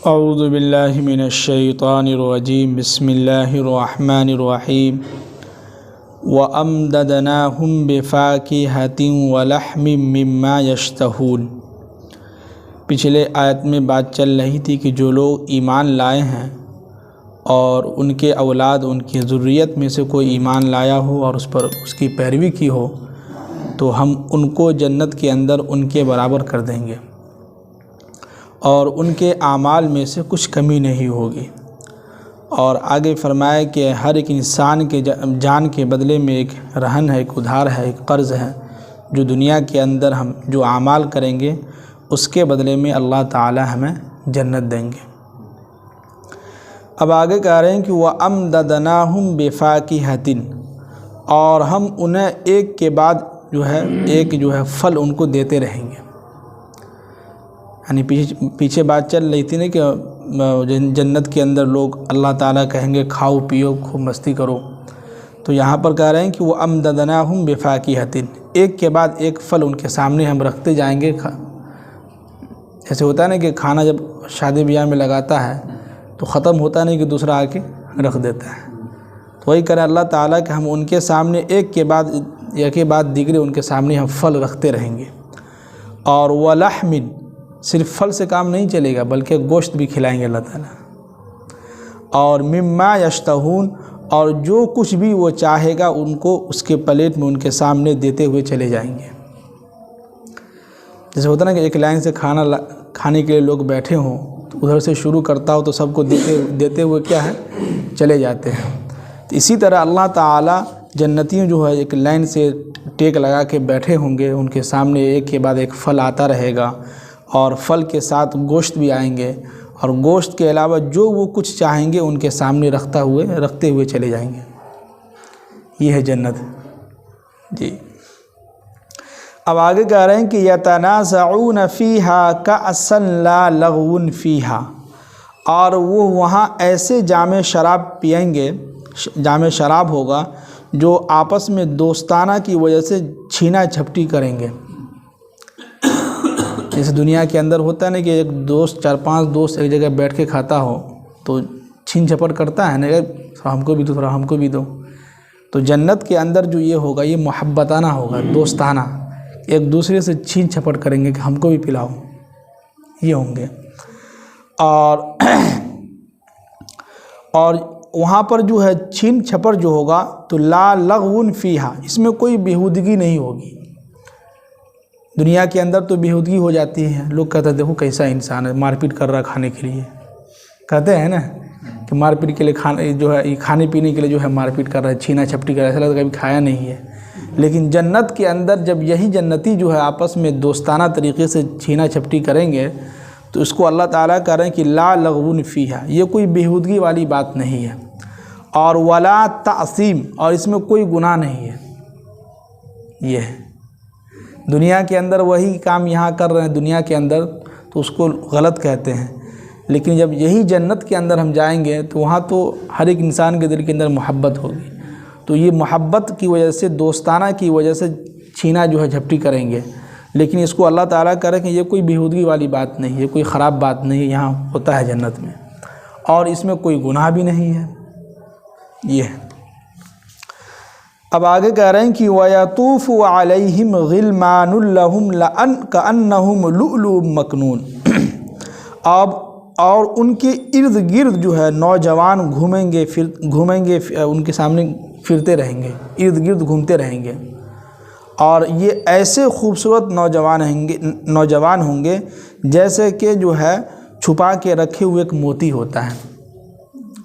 اعوذ باللہ من الشیطان الرجیم بسم اللہ الرحمن الرحیم وَأَمْدَدْنَاهُمْ بِفَاكِهَةٍ وَلَحْمٍ مِّمَّا يَشْتَهُونَ۔ پچھلے آیت میں بات چل رہی تھی کہ جو لوگ ایمان لائے ہیں اور ان کے اولاد ان کی ذریت میں سے کوئی ایمان لایا ہو اور اس پر اس کی پیروی کی ہو تو ہم ان کو جنت کے اندر ان کے برابر کر دیں گے اور ان کے اعمال میں سے کچھ کمی نہیں ہوگی۔ اور آگے فرمایا کہ ہر ایک انسان کے جان کے بدلے میں ایک رہن ہے، ایک ادھار ہے، ایک قرض ہے جو دنیا کے اندر ہم جو اعمال کریں گے اس کے بدلے میں اللہ تعالی ہمیں جنت دیں گے۔ اب آگے کہہ رہے ہیں کہ وَأَمْدَدْنَاهُمْ بِفَاكِهَةٍ، اور ہم انہیں ایک کے بعد ایک پھل ان کو دیتے رہیں گے۔ یعنی پیچھے بات چل رہی تھی نا کہ جنت کے اندر لوگ اللہ تعالیٰ کہیں گے کھاؤ پیو خوب مستی کرو، تو یہاں پر کہہ رہے ہیں کہ وَأَمْدَدْنَاهُمْ بِفَاكِهَةٍ، ایک کے بعد ایک پھل ان کے سامنے ہم رکھتے جائیں گے۔ جیسے ہوتا ہے نا کہ کھانا جب شادی بیاہ میں لگاتا ہے تو ختم ہوتا نہیں کہ دوسرا آ کے رکھ دیتا ہے، تو وہی کریں اللہ تعالیٰ کہ ہم ان کے سامنے ایک کے بعد دیگرے ان کے سامنے ہم پھل رکھتے رہیں گے۔ اور وَلَحْمٍ، صرف پھل سے کام نہیں چلے گا بلکہ گوشت بھی کھلائیں گے اللہ تعالیٰ، اور مما یشتہون، اور جو کچھ بھی وہ چاہے گا ان کو اس کے پلیٹ میں ان کے سامنے دیتے ہوئے چلے جائیں گے۔ جیسے ہوتا ہے نا کہ ایک لائن سے کھانے کے لیے لوگ بیٹھے ہوں تو ادھر سے شروع کرتا ہو تو سب کو دیتے ہوئے کیا ہے چلے جاتے ہیں، تو اسی طرح اللہ تعالیٰ جنتیوں جو ہے ایک لائن سے ٹیک لگا کے بیٹھے ہوں گے، ان کے سامنے ایک کے بعد ایک پھل آتا رہے گا اور پھل کے ساتھ گوشت بھی آئیں گے، اور گوشت کے علاوہ جو وہ کچھ چاہیں گے ان کے سامنے رکھتے ہوئے چلے جائیں گے۔ یہ ہے جنت جی۔ اب آگے کہہ رہے ہیں کہ یتنازعون فیہا کأسا لا لغو فیہا، اور وہ وہاں ایسے جام شراب پئیں گے، جام شراب ہوگا جو آپس میں دوستانہ کی وجہ سے چھینا جھپٹی کریں گے۔ جیسے دنیا کے اندر ہوتا ہے نا کہ ایک دوست 4-5 دوست ایک جگہ بیٹھ کے کھاتا ہو تو چھین جھپٹ کرتا ہے نا، ہم کو بھی دو، تھوڑا ہم کو بھی دو۔ تو جنت کے اندر جو یہ ہوگا یہ محبتانہ ہوگا، دوستانہ، ایک دوسرے سے چھین جھپٹ کریں گے کہ ہم کو بھی پلاؤ، یہ ہوں گے۔ اور وہاں پر جو ہے چھین جھپٹ جو ہوگا تو لا لغو فیہا، اس میں کوئی بیہودگی نہیں ہوگی۔ دنیا کے اندر تو بیہودگی ہو جاتی ہے، لوگ کہتے ہیں دیکھو کیسا انسان ہے، مار پیٹ کر رہا ہے کھانے کے لیے، کہتے ہیں نا کہ مار پیٹ کے لیے کھانے پینے کے لیے جو ہے مار پیٹ کر رہا ہے، چھینا چھپٹی کر رہا ہے، ایسا لگتا ہے کبھی کھایا نہیں ہے۔ لیکن جنت کے اندر جب یہی جنتی جو ہے آپس میں دوستانہ طریقے سے چھینا چھپٹی کریں گے تو اس کو اللہ تعالیٰ کہہ رہے ہیں کہ لا لغو فیہا، یہ کوئی بیہودگی والی بات نہیں ہے، اور ولا تعصیم، اور اس میں کوئی گناہ نہیں ہے۔ یہ ہے دنیا کے اندر وہی کام یہاں کر رہے ہیں دنیا کے اندر تو اس کو غلط کہتے ہیں، لیکن جب یہی جنت کے اندر ہم جائیں گے تو وہاں تو ہر ایک انسان کے دل کے اندر محبت ہوگی، تو یہ محبت کی وجہ سے، دوستانہ کی وجہ سے چھینا جو ہے جھپٹی کریں گے، لیکن اس کو اللہ تعالیٰ کہہ رہے ہیں کہ یہ کوئی بیہودگی والی بات نہیں ہے، کوئی خراب بات نہیں ہے، یہاں ہوتا ہے جنت میں، اور اس میں کوئی گناہ بھی نہیں ہے۔ یہ ہے۔ اب آگے کہہ رہے ہیں کہ وَيَطُوفُ عَلَيْهِمْ غِلْمَانٌ لَهُمْ كَأَنَّهُمْ لُؤْلُؤٌ مَّكْنُونٌ، اور ان کے ارد گرد جو ہے نوجوان گھومیں گے ان کے سامنے پھرتے رہیں گے، ارد گرد گھومتے رہیں گے، اور یہ ایسے خوبصورت نوجوان ہوں گے جیسے کہ جو ہے چھپا کے رکھے ہوئے ایک موتی ہوتا ہے،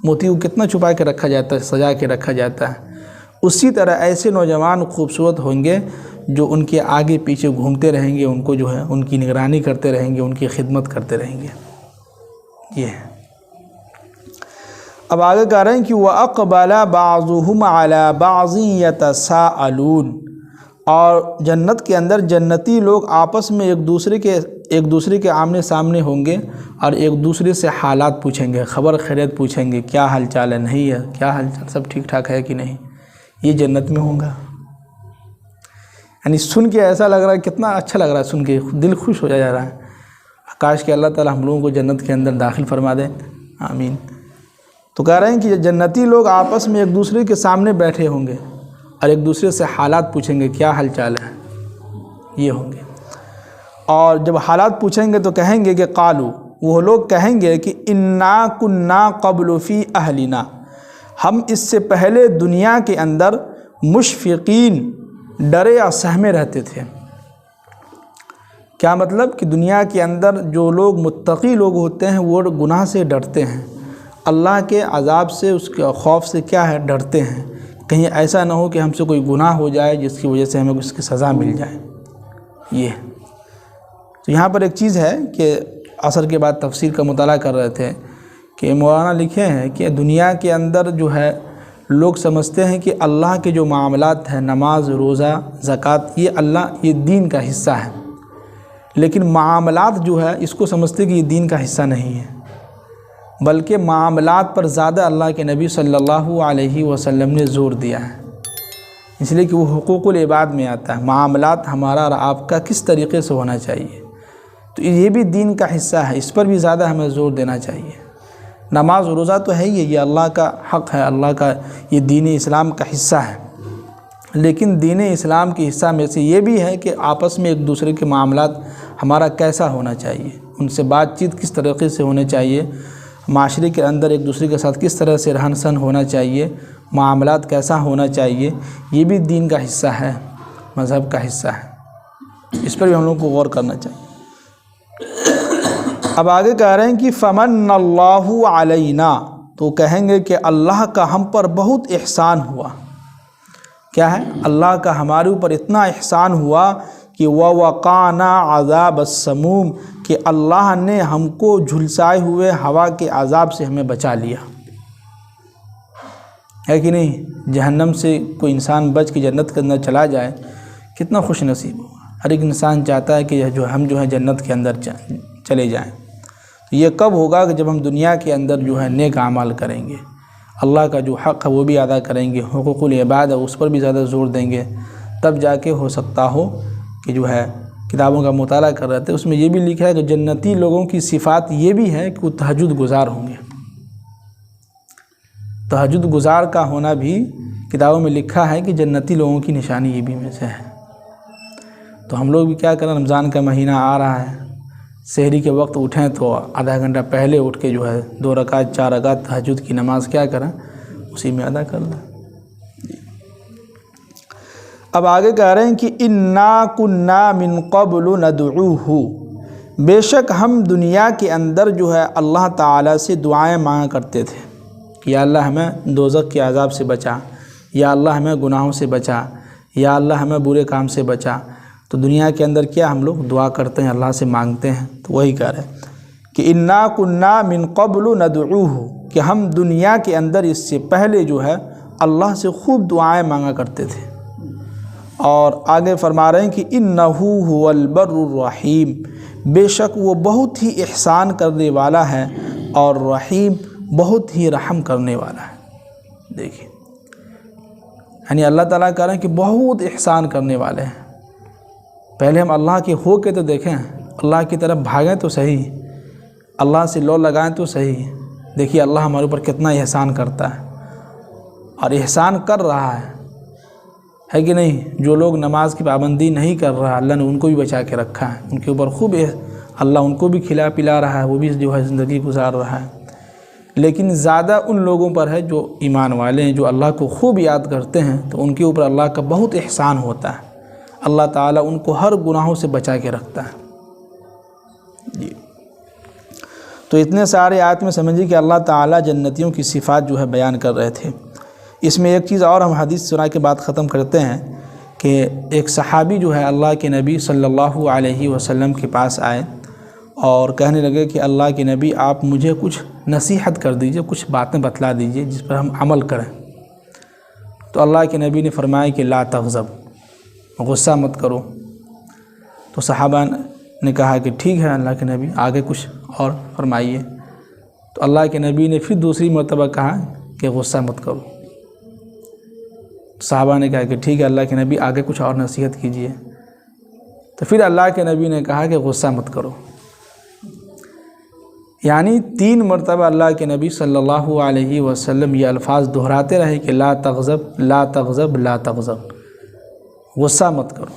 موتی کو کتنا چھپا کے رکھا جاتا ہے، سجا کے رکھا جاتا ہے، اسی طرح ایسے نوجوان خوبصورت ہوں گے جو ان کے آگے پیچھے گھومتے رہیں گے، ان کو جو ہے ان کی نگرانی کرتے رہیں گے، ان کی خدمت کرتے رہیں گے۔ یہ ہے۔ اب آگے کہہ رہے ہیں کہ وَأَقْبَلَ بَعْضُهُمْ عَلَى بَعْضٍ يَتَسَاءَلُونَ، اور جنت کے اندر جنتی لوگ آپس میں ایک دوسرے کے آمنے سامنے ہوں گے اور ایک دوسرے سے حالات پوچھیں گے، خبر خیریت پوچھیں گے، کیا حال چال ہے، نہیں ہے، کیا حال چال، سب ٹھیک ٹھاک ہے کہ نہیں۔ یہ جنت میں ہوگا، یعنی سن کے ایسا لگ رہا ہے، کتنا اچھا لگ رہا ہے، سن کے دل خوش ہو جا رہا ہے، کاش کہ اللہ تعالی ہم لوگوں کو جنت کے اندر داخل فرما دے، آمین۔ تو کہہ رہے ہیں کہ جنتی لوگ آپس میں ایک دوسرے کے سامنے بیٹھے ہوں گے اور ایک دوسرے سے حالات پوچھیں گے، کیا حال چال ہے، یہ ہوں گے۔ اور جب حالات پوچھیں گے تو کہیں گے کہ قالو، وہ لوگ کہیں گے کہ انا کنا قبل فی اہلنا، ہم اس سے پہلے دنیا کے اندر مشفقین، ڈرے اور سہمے رہتے تھے۔ کیا مطلب کہ دنیا کے اندر جو لوگ متقی لوگ ہوتے ہیں وہ گناہ سے ڈرتے ہیں، اللہ کے عذاب سے، اس کے خوف سے کیا ہے، ڈرتے ہیں، کہیں ایسا نہ ہو کہ ہم سے کوئی گناہ ہو جائے جس کی وجہ سے ہمیں اس کی سزا مل جائے۔ یہ تو یہاں پر ایک چیز ہے کہ عصر کے بعد تفسیر کا مطالعہ کر رہے تھے کہ مولانا لکھے ہیں کہ دنیا کے اندر جو ہے لوگ سمجھتے ہیں کہ اللہ کے جو معاملات ہیں، نماز، روزہ، زکوٰۃ، یہ دین کا حصہ ہے، لیکن معاملات جو ہے اس کو سمجھتے کہ یہ دین کا حصہ نہیں ہے، بلکہ معاملات پر زیادہ اللہ کے نبی صلی اللہ علیہ وسلم نے زور دیا ہے، اس لیے کہ وہ حقوق العباد میں آتا ہے، معاملات ہمارا اور آپ کا کس طریقے سے ہونا چاہیے، تو یہ بھی دین کا حصہ ہے، اس پر بھی زیادہ ہمیں زور دینا چاہیے۔ نماز و روزہ تو ہے ہی، یہ اللہ کا حق ہے، اللہ کا، یہ دین اسلام کا حصہ ہے، لیکن دین اسلام کے حصہ میں سے یہ بھی ہے کہ آپس میں ایک دوسرے کے معاملات ہمارا کیسا ہونا چاہیے، ان سے بات چیت کس طریقے سے ہونے چاہیے، معاشرے کے اندر ایک دوسرے کے ساتھ کس طرح سے رہن سہن ہونا چاہیے، معاملات کیسا ہونا چاہیے، یہ بھی دین کا حصہ ہے، مذہب کا حصہ ہے، اس پر بھی ہم لوگوں کو غور کرنا چاہیے۔ اب آگے کہہ رہے ہیں کہ فمن اللہ علینا، تو کہیں گے کہ اللہ کا ہم پر بہت احسان ہوا۔ کیا ہے؟ اللہ کا ہمارے اوپر اتنا احسان ہوا کہ وَوَقَانَا عَذَابَ السَّمُومِ، کہ اللہ نے ہم کو جھلسائے ہوئے ہوا کے عذاب سے ہمیں بچا لیا ہے کہ نہیں؟ جہنم سے کوئی انسان بچ کے جنت کے اندر چلا جائے کتنا خوش نصیب ہوگا۔ ہر ایک انسان چاہتا ہے کہ ہم جو ہے جنت کے اندر چلے جائیں۔ تو یہ کب ہوگا؟ کہ جب ہم دنیا کے اندر جو ہے نیک اعمال کریں گے، اللہ کا جو حق ہے وہ بھی ادا کریں گے، حقوق العباد ہے اس پر بھی زیادہ زور دیں گے، تب جا کے ہو سکتا ہو کہ جو ہے کتابوں کا مطالعہ کر رہے تھے اس میں یہ بھی لکھا ہے کہ جنتی لوگوں کی صفات یہ بھی ہے کہ وہ تہجد گزار ہوں گے۔ تہجد گزار کا ہونا بھی کتابوں میں لکھا ہے کہ جنتی لوگوں کی نشانی یہ بھی میں سے ہے۔ تو ہم لوگ بھی کیا کریں، رمضان کا مہینہ آ رہا ہے، سحری کے وقت اٹھیں تو آدھا گھنٹہ پہلے اٹھ کے جو ہے 2 رکعت 4 رکعت تہجد کی نماز کیا کریں، اسی میں ادا کر لیں۔ اب آگے کہہ رہے ہیں کہ انا کنا من قبل ندعوہ، بے شک ہم دنیا کے اندر جو ہے اللہ تعالیٰ سے دعائیں مانگا کرتے تھے کہ یا اللہ ہمیں دوزخ کے عذاب سے بچا، یا اللہ ہمیں گناہوں سے بچا، یا اللہ ہمیں برے کام سے بچا۔ تو دنیا کے اندر کیا ہم لوگ دعا کرتے ہیں، اللہ سے مانگتے ہیں۔ تو وہی کہہ رہے ہیں کہ انا کنا من قبل ندعوہ، کہ ہم دنیا کے اندر اس سے پہلے جو ہے اللہ سے خوب دعائیں مانگا کرتے تھے۔ اور آگے فرما رہے ہیں کہ انہو هو البر الرحیم، بے شک وہ بہت ہی احسان کرنے والا ہے اور رحیم بہت ہی رحم کرنے والا ہے۔ دیکھیں یعنی اللہ تعالیٰ کہہ رہے ہیں کہ بہت احسان کرنے والے ہیں۔ پہلے ہم اللہ کے ہو کے تو دیکھیں، اللہ کی طرف بھاگیں تو صحیح، اللہ سے لو لگائیں تو صحیح، دیکھیے اللہ ہمارے اوپر کتنا احسان کرتا ہے اور احسان کر رہا ہے کہ نہیں؟ جو لوگ نماز کی پابندی نہیں کر رہا، اللہ نے ان کو بھی بچا کے رکھا ہے، ان کے اوپر خوب اللہ ان کو بھی کھلا پلا رہا ہے، وہ بھی جو ہے زندگی گزار رہا ہے۔ لیکن زیادہ ان لوگوں پر ہے جو ایمان والے ہیں، جو اللہ کو خوب یاد کرتے ہیں، تو ان کے اوپر اللہ کا بہت احسان ہوتا ہے، اللہ تعالیٰ ان کو ہر گناہوں سے بچا کے رکھتا ہے۔ جی تو اتنے سارے آیت میں سمجھیے کہ اللہ تعالیٰ جنتیوں کی صفات جو ہے بیان کر رہے تھے۔ اس میں ایک چیز اور ہم حدیث سنا کے بعد ختم کرتے ہیں کہ ایک صحابی جو ہے اللہ کے نبی صلی اللہ علیہ وسلم کے پاس آئے اور کہنے لگے کہ اللہ کے نبی آپ مجھے کچھ نصیحت کر دیجئے، کچھ باتیں بتلا دیجئے جس پر ہم عمل کریں۔ تو اللہ کے نبی نے فرمایا کہ لا تغضب، غصہ مت کرو۔ تو صحابہ نے کہا کہ ٹھیک ہے اللہ کے نبی، آگے کچھ اور فرمائیے۔ تو اللہ کے نبی نے پھر دوسری مرتبہ کہا کہ غصہ مت کرو۔ صحابہ نے کہا کہ ٹھیک ہے اللہ کے نبی، آگے کچھ اور نصیحت کیجیے۔ تو پھر اللہ کے نبی نے کہا کہ غصہ مت کرو۔ یعنی 3 مرتبہ اللہ کے نبی صلی اللہ علیہ وسلم یہ الفاظ دہراتے رہے کہ لا تغضب لا تغضب لا تغضب، غصہ مت کرو۔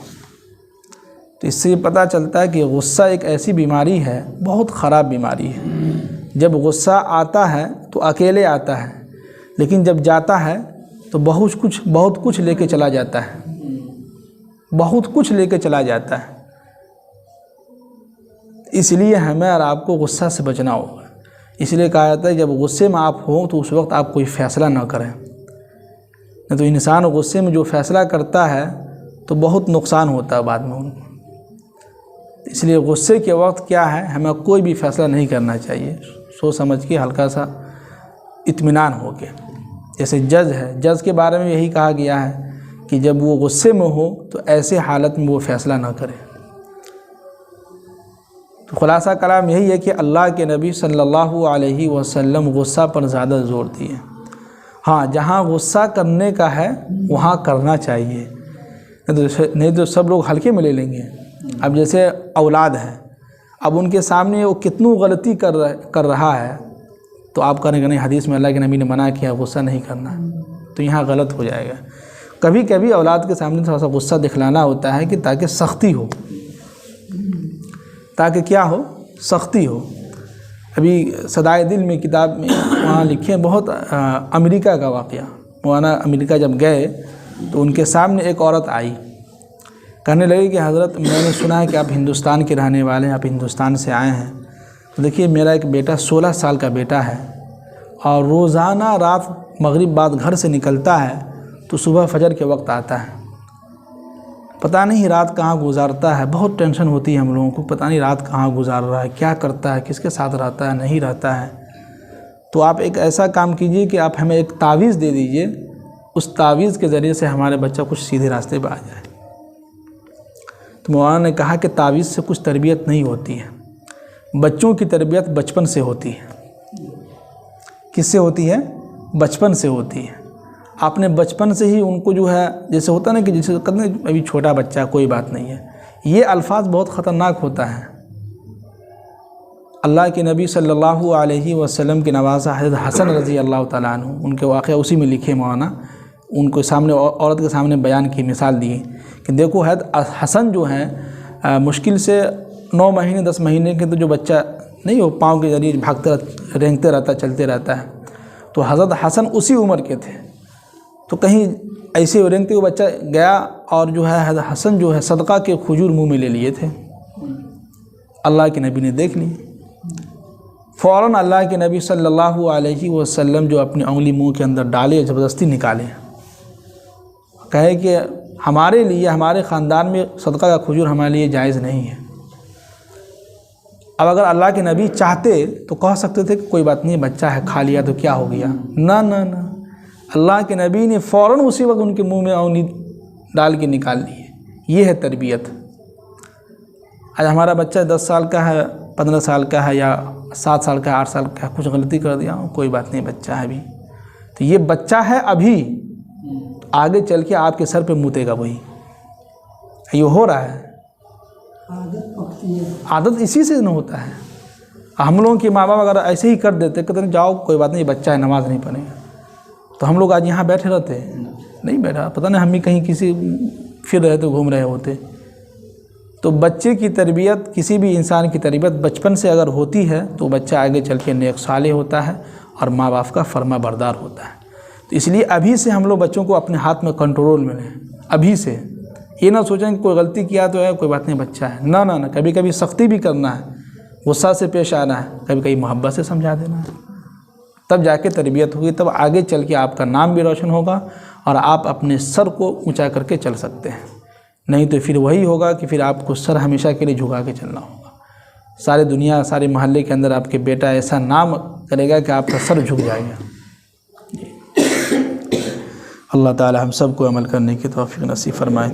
تو اس سے یہ پتہ چلتا ہے کہ غصہ ایک ایسی بیماری ہے، بہت خراب بیماری ہے۔ جب غصہ آتا ہے تو اکیلے آتا ہے، لیکن جب جاتا ہے تو بہت کچھ لے کے چلا جاتا ہے، بہت کچھ لے کے چلا جاتا ہے۔ اس لیے ہمیں اور آپ کو غصہ سے بچنا ہوگا۔ اس لیے کہا جاتا ہے جب غصے میں آپ ہوں تو اس وقت آپ کوئی فیصلہ نہ کریں، نہیں تو انسان غصے میں جو فیصلہ کرتا ہے تو بہت نقصان ہوتا ہے بعد میں ان کو۔ اس لیے غصے کے وقت کیا ہے، ہمیں کوئی بھی فیصلہ نہیں کرنا چاہیے، سوچ سمجھ کے ہلکا سا اطمینان ہو کے۔ جیسے جج ہے، جج کے بارے میں یہی کہا گیا ہے کہ جب وہ غصے میں ہو تو ایسے حالت میں وہ فیصلہ نہ کرے۔ تو خلاصہ کلام یہی ہے کہ اللہ کے نبی صلی اللہ علیہ وسلم غصہ پر زیادہ زور دیے۔ ہاں، جہاں غصہ کرنے کا ہے وہاں کرنا چاہیے، نہیں تو سب لوگ ہلکے میں لے لیں گے۔ اب جیسے اولاد ہے، اب ان کے سامنے وہ کتنی غلطی کر رہا ہے تو آپ کریں گے نہیں، حدیث میں اللہ کے نبی نے منع کیا غصہ نہیں کرنا، تو یہاں غلط ہو جائے گا۔ کبھی کبھی اولاد کے سامنے تھوڑا سا غصہ دکھلانا ہوتا ہے کہ تاکہ سختی ہو، تاکہ کیا ہو، سختی ہو۔ ابھی صدائے دل میں کتاب میں وہاں لکھے بہت امریکہ کا واقعہ۔ مولانا امریکہ جب گئے تو ان کے سامنے ایک عورت آئی، کہنے لگی کہ حضرت میں نے سنا ہے کہ آپ ہندوستان کے رہنے والے ہیں، آپ ہندوستان سے آئے ہیں، تو دیکھیے میرا ایک بیٹا 16 سال کا بیٹا ہے، اور روزانہ رات مغرب بعد گھر سے نکلتا ہے تو صبح فجر کے وقت آتا ہے، پتہ نہیں رات کہاں گزارتا ہے۔ بہت ٹینشن ہوتی ہے ہم لوگوں کو، پتہ نہیں رات کہاں گزار رہا ہے، کیا کرتا ہے، کس کے ساتھ رہتا ہے، نہیں رہتا ہے۔ تو آپ ایک ایسا کام کیجئے کہ آپ ہمیں ایک تعویذ دے دیجئے، اس تعویذ کے ذریعے سے ہمارے بچہ کچھ سیدھے راستے پہ آ جائے۔ تو مولانا نے کہا کہ تعویذ سے کچھ تربیت نہیں ہوتی ہے، بچوں کی تربیت بچپن سے ہوتی ہے۔ کس سے ہوتی ہے؟ بچپن سے ہوتی ہے۔ آپ نے بچپن سے ہی ان کو جو ہے، جیسے ہوتا نا کہ جیسے کہتے ہیں ابھی چھوٹا بچہ کوئی بات نہیں ہے، یہ الفاظ بہت خطرناک ہوتا ہے۔ اللہ کے نبی صلی اللہ علیہ وسلم کے نوازا حضرت حسن رضی اللہ تعالیٰ عنہ، ان کے واقعہ اسی میں لکھے مولانا، ان کو سامنے عورت کے سامنے بیان کی مثال دی کہ دیکھو حضرت حسن جو ہیں مشکل سے 9 مہینے 10 مہینے کے، تو جو بچہ نہیں وہ پاؤں کے ذریعے بھاگتے رینگتے رہتا، چلتے رہتا ہے، تو حضرت حسن اسی عمر کے تھے۔ تو کہیں ایسے رینگتے ہوئے بچہ گیا اور جو ہے حضرت حسن جو ہے صدقہ کے کھجور منہ میں لے لیے تھے، اللہ کے نبی نے دیکھ لی، فوراً اللہ کے نبی صلی اللہ علیہ وسلم جو اپنی انگلی منہ کے اندر ڈالے، زبردستی نکالے، کہے کہ ہمارے لیے، ہمارے خاندان میں صدقہ کا کھجور ہمارے لیے جائز نہیں ہے۔ اب اگر اللہ کے نبی چاہتے تو کہہ سکتے تھے کہ کوئی بات نہیں، بچہ ہے کھا لیا تو کیا ہو گیا، نہ نہ نہ، اللہ کے نبی نے فوراً اسی وقت ان کے منہ میں انگلی ڈال کے نکال لی ہے۔ یہ ہے تربیت۔ آج ہمارا بچہ 10 سال کا ہے، 15 سال کا ہے، یا 7 سال کا ہے، 8 سال کا ہے، کچھ غلطی کر دیا، کوئی بات نہیں، بچہ ہے ابھی، تو یہ بچہ ہے ابھی، آگے چل کے آپ کے سر پہ موتے گا وہی۔ یہ ہو رہا ہے، عادت اسی سے نہ ہوتا ہے۔ ہم لوگوں کے ماں باپ اگر ایسے ہی کر دیتے، کہتے ہیں جاؤ کوئی بات نہیں، بچہ ہے، نماز نہیں پڑھے گا، تو ہم لوگ آج یہاں بیٹھے رہتے، نہیں بیٹھا، پتہ نہیں ہم بھی کہیں کسی پھر رہے تو گھوم رہے ہوتے۔ تو بچے کی تربیت، کسی بھی انسان کی تربیت بچپن سے اگر ہوتی ہے تو بچہ آگے چل کے نیک صالح ہوتا ہے اور ماں باپ کا فرما بردار ہوتا ہے۔ تو اس لیے ابھی سے ہم لوگ بچوں کو اپنے ہاتھ میں کنٹرول میں لیں، ابھی سے۔ یہ نہ سوچیں کہ کوئی غلطی کیا تو ہے، کوئی بات نہیں، بچہ ہے، نہ نہ نہ، کبھی کبھی سختی بھی کرنا ہے، غصہ سے پیش آنا ہے، کبھی کبھی محبت سے سمجھا دینا ہے، تب جا کے تربیت ہوگی، تب آگے چل کے آپ کا نام بھی روشن ہوگا اور آپ اپنے سر کو اونچا کر کے چل سکتے ہیں۔ نہیں تو پھر وہی ہوگا کہ پھر آپ کو سر ہمیشہ کے لیے جھکا کے چلنا ہوگا، سارے دنیا، سارے محلے کے اندر آپ کے بیٹا ایسا نام کرے گا کہ آپ کا سر جھک جائے گا۔ اللہ تعالی ہم سب کو عمل کرنے کی توفیق نصیب فرمائے۔